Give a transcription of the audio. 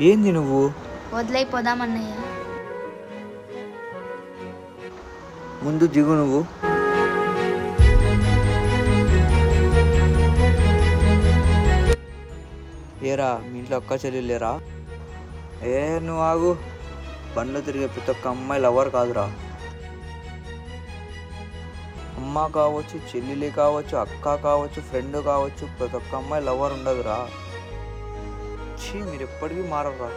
ఏంది నువ్వు? వదిలేయిపోదామన్నయ్య. ముందు దిగు నువ్వు. ఏరా మీ ఇంట్లో అక్క చెల్లి లేరా? నువ్వు ఆగు. బండ్లు తిరిగే ప్రతి ఒక్క అమ్మాయి లవర్ కాదురా. అమ్మ కావచ్చు, చెల్లెలి కావచ్చు, అక్క కావచ్చు, ఫ్రెండ్ కావచ్చు, ప్రతి ఒక్క అమ్మాయి లవర్ ఉండదురా. మీరు ఎప్పటికీ మారరా.